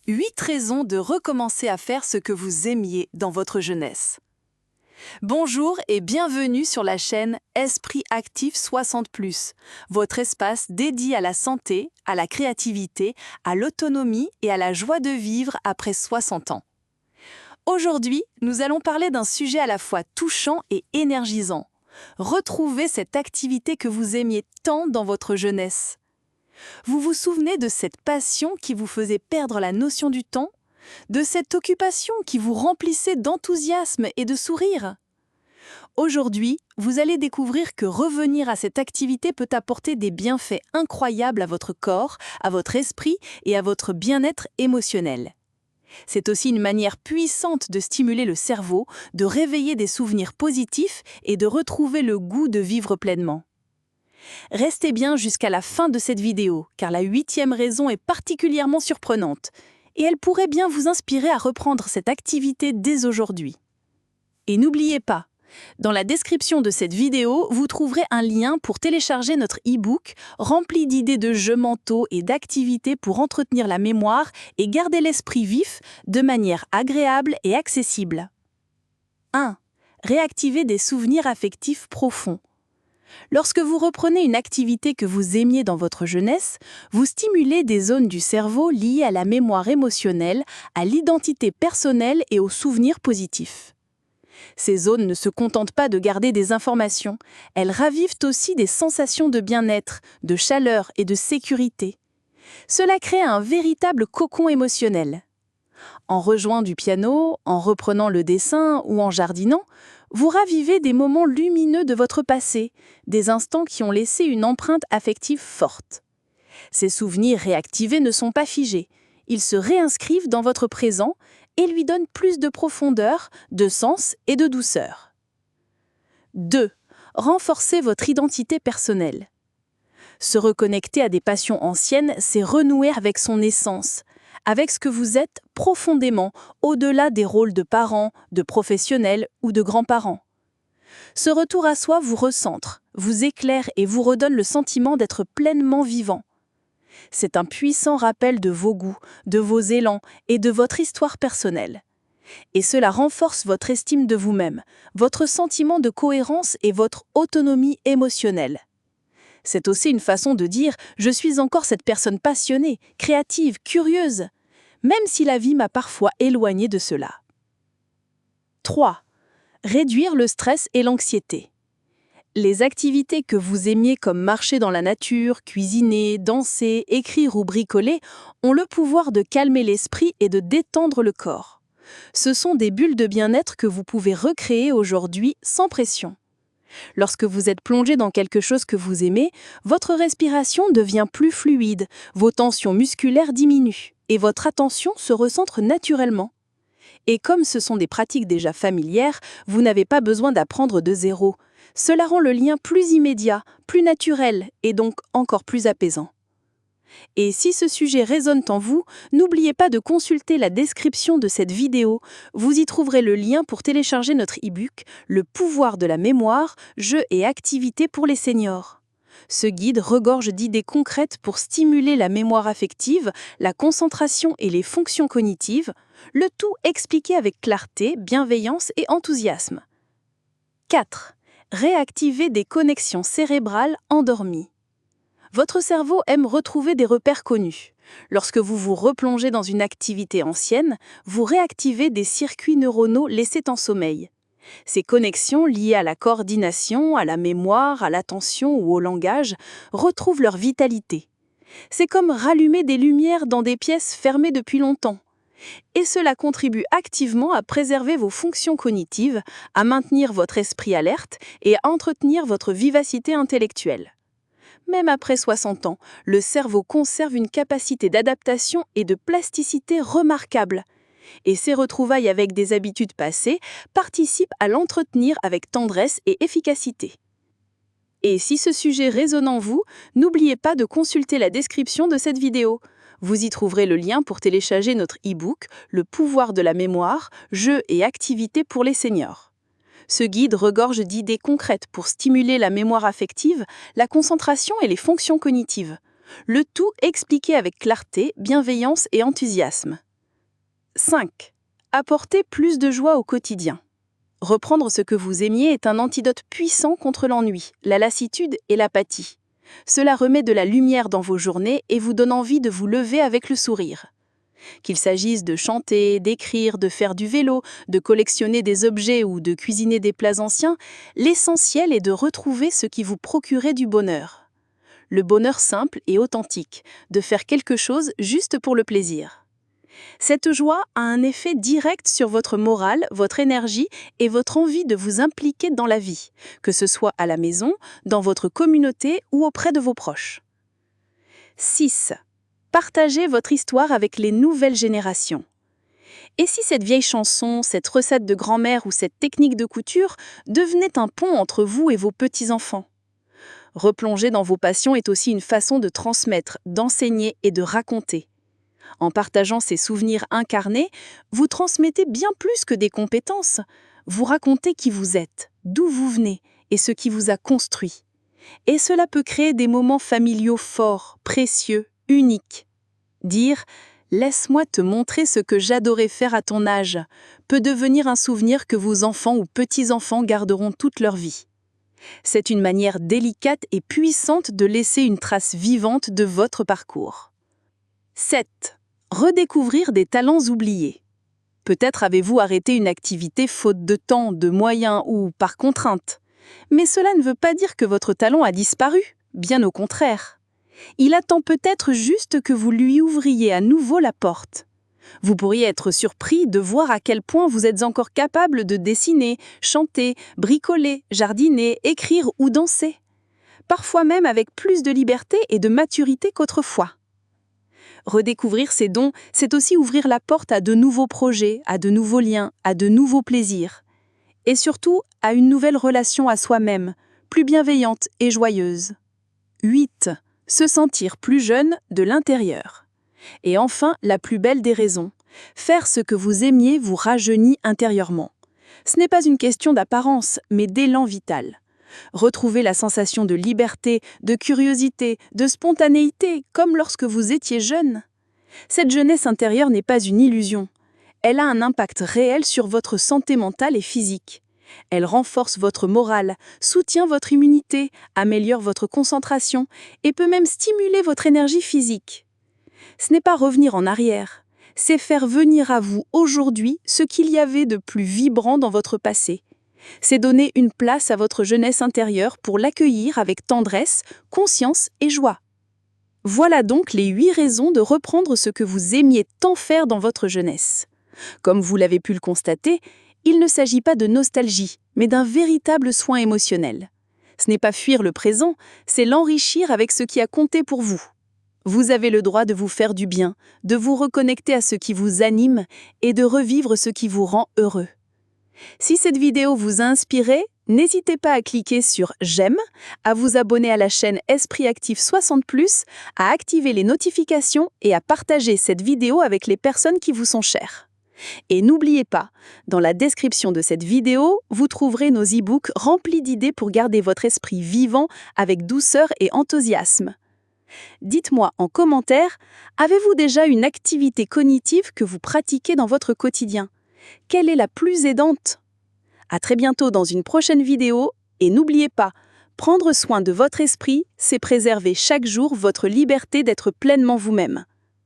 8 raisons de recommencer à faire ce que vous aimiez dans votre jeunesse. Bonjour et bienvenue sur la chaîne Esprit Actif 60+, votre espace dédié à la santé, à la créativité, à l'autonomie et à la joie de vivre après 60 ans. Aujourd'hui, nous allons parler d'un sujet à la fois touchant et énergisant. Retrouvez cette activité que vous aimiez tant dans votre jeunesse. Vous vous souvenez de cette passion qui vous faisait perdre la notion du temps? De cette occupation qui vous remplissait d'enthousiasme et de sourire? Aujourd'hui, vous allez découvrir que revenir à cette activité peut apporter des bienfaits incroyables à votre corps, à votre esprit et à votre bien-être émotionnel. C'est aussi une manière puissante de stimuler le cerveau, de réveiller des souvenirs positifs et de retrouver le goût de vivre pleinement. Restez bien jusqu'à la fin de cette vidéo, car la 8e raison est particulièrement surprenante, et elle pourrait bien vous inspirer à reprendre cette activité dès aujourd'hui. Et n'oubliez pas, dans la description de cette vidéo, vous trouverez un lien pour télécharger notre e-book rempli d'idées de jeux mentaux et d'activités pour entretenir la mémoire et garder l'esprit vif de manière agréable et accessible. 1. Réactiver des souvenirs affectifs profonds. Lorsque vous reprenez une activité que vous aimiez dans votre jeunesse, vous stimulez des zones du cerveau liées à la mémoire émotionnelle, à l'identité personnelle et aux souvenirs positifs. Ces zones ne se contentent pas de garder des informations, elles ravivent aussi des sensations de bien-être, de chaleur et de sécurité. Cela crée un véritable cocon émotionnel. En rejouant du piano, en reprenant le dessin ou en jardinant, vous ravivez des moments lumineux de votre passé, des instants qui ont laissé une empreinte affective forte. Ces souvenirs réactivés ne sont pas figés, ils se réinscrivent dans votre présent et lui donnent plus de profondeur, de sens et de douceur. 2. Renforcez votre identité personnelle. Se reconnecter à des passions anciennes, c'est renouer avec son essence, avec ce que vous êtes profondément, au-delà des rôles de parents, de professionnels ou de grands-parents. Ce retour à soi vous recentre, vous éclaire et vous redonne le sentiment d'être pleinement vivant. C'est un puissant rappel de vos goûts, de vos élans et de votre histoire personnelle. Et cela renforce votre estime de vous-même, votre sentiment de cohérence et votre autonomie émotionnelle. C'est aussi une façon de dire « je suis encore cette personne passionnée, créative, curieuse », même si la vie m'a parfois éloignée de cela. 3. Réduire le stress et l'anxiété. Les activités que vous aimiez comme marcher dans la nature, cuisiner, danser, écrire ou bricoler ont le pouvoir de calmer l'esprit et de détendre le corps. Ce sont des bulles de bien-être que vous pouvez recréer aujourd'hui sans pression. Lorsque vous êtes plongé dans quelque chose que vous aimez, votre respiration devient plus fluide, vos tensions musculaires diminuent et votre attention se recentre naturellement. Et comme ce sont des pratiques déjà familières, vous n'avez pas besoin d'apprendre de zéro. Cela rend le lien plus immédiat, plus naturel et donc encore plus apaisant. Et si ce sujet résonne en vous, n'oubliez pas de consulter la description de cette vidéo. Vous y trouverez le lien pour télécharger notre e-book « Le pouvoir de la mémoire, jeux et activités pour les seniors ». Ce guide regorge d'idées concrètes pour stimuler la mémoire affective, la concentration et les fonctions cognitives, le tout expliqué avec clarté, bienveillance et enthousiasme. 4. Réactiver des connexions cérébrales endormies. Votre cerveau aime retrouver des repères connus. Lorsque vous vous replongez dans une activité ancienne, vous réactivez des circuits neuronaux laissés en sommeil. Ces connexions liées à la coordination, à la mémoire, à l'attention ou au langage retrouvent leur vitalité. C'est comme rallumer des lumières dans des pièces fermées depuis longtemps. Et cela contribue activement à préserver vos fonctions cognitives, à maintenir votre esprit alerte et à entretenir votre vivacité intellectuelle. Même après 60 ans, le cerveau conserve une capacité d'adaptation et de plasticité remarquable. Et ces retrouvailles avec des habitudes passées participent à l'entretenir avec tendresse et efficacité. Et si ce sujet résonne en vous, n'oubliez pas de consulter la description de cette vidéo. Vous y trouverez le lien pour télécharger notre e-book « Le pouvoir de la mémoire, jeux et activités pour les seniors ». Ce guide regorge d'idées concrètes pour stimuler la mémoire affective, la concentration et les fonctions cognitives. Le tout expliqué avec clarté, bienveillance et enthousiasme. 5. Apporter plus de joie au quotidien. Reprendre ce que vous aimiez est un antidote puissant contre l'ennui, la lassitude et l'apathie. Cela remet de la lumière dans vos journées et vous donne envie de vous lever avec le sourire. Qu'il s'agisse de chanter, d'écrire, de faire du vélo, de collectionner des objets ou de cuisiner des plats anciens, l'essentiel est de retrouver ce qui vous procurait du bonheur. Le bonheur simple et authentique, de faire quelque chose juste pour le plaisir. Cette joie a un effet direct sur votre morale, votre énergie et votre envie de vous impliquer dans la vie, que ce soit à la maison, dans votre communauté ou auprès de vos proches. 6. Partagez votre histoire avec les nouvelles générations. Et si cette vieille chanson, cette recette de grand-mère ou cette technique de couture devenait un pont entre vous et vos petits-enfants? Replonger dans vos passions est aussi une façon de transmettre, d'enseigner et de raconter. En partageant ces souvenirs incarnés, vous transmettez bien plus que des compétences. Vous racontez qui vous êtes, d'où vous venez et ce qui vous a construit. Et cela peut créer des moments familiaux forts, précieux, uniques. Dire « laisse-moi te montrer ce que j'adorais faire à ton âge » peut devenir un souvenir que vos enfants ou petits-enfants garderont toute leur vie. C'est une manière délicate et puissante de laisser une trace vivante de votre parcours. 7. Redécouvrir des talents oubliés. Peut-être avez-vous arrêté une activité faute de temps, de moyens ou par contrainte. Mais cela ne veut pas dire que votre talent a disparu, bien au contraire. Il attend peut-être juste que vous lui ouvriez à nouveau la porte. Vous pourriez être surpris de voir à quel point vous êtes encore capable de dessiner, chanter, bricoler, jardiner, écrire ou danser. Parfois même avec plus de liberté et de maturité qu'autrefois. Redécouvrir ses dons, c'est aussi ouvrir la porte à de nouveaux projets, à de nouveaux liens, à de nouveaux plaisirs. Et surtout, à une nouvelle relation à soi-même, plus bienveillante et joyeuse. 8. Se sentir plus jeune de l'intérieur. Et enfin, la plus belle des raisons. Faire ce que vous aimiez vous rajeunit intérieurement. Ce n'est pas une question d'apparence, mais d'élan vital. Retrouvez la sensation de liberté, de curiosité, de spontanéité, comme lorsque vous étiez jeune. Cette jeunesse intérieure n'est pas une illusion. Elle a un impact réel sur votre santé mentale et physique. Elle renforce votre morale, soutient votre immunité, améliore votre concentration et peut même stimuler votre énergie physique. Ce n'est pas revenir en arrière, c'est faire venir à vous aujourd'hui ce qu'il y avait de plus vibrant dans votre passé. C'est donner une place à votre jeunesse intérieure pour l'accueillir avec tendresse, conscience et joie. Voilà donc les 8 raisons de reprendre ce que vous aimiez tant faire dans votre jeunesse. Comme vous l'avez pu le constater, il ne s'agit pas de nostalgie, mais d'un véritable soin émotionnel. Ce n'est pas fuir le présent, c'est l'enrichir avec ce qui a compté pour vous. Vous avez le droit de vous faire du bien, de vous reconnecter à ce qui vous anime et de revivre ce qui vous rend heureux. Si cette vidéo vous a inspiré, n'hésitez pas à cliquer sur « J'aime », à vous abonner à la chaîne Esprit Actif 60+, à activer les notifications et à partager cette vidéo avec les personnes qui vous sont chères. Et n'oubliez pas, dans la description de cette vidéo, vous trouverez nos e-books remplis d'idées pour garder votre esprit vivant avec douceur et enthousiasme. Dites-moi en commentaire, avez-vous déjà une activité cognitive que vous pratiquez dans votre quotidien? Quelle est la plus aidante? À très bientôt dans une prochaine vidéo et n'oubliez pas, prendre soin de votre esprit, c'est préserver chaque jour votre liberté d'être pleinement vous-même.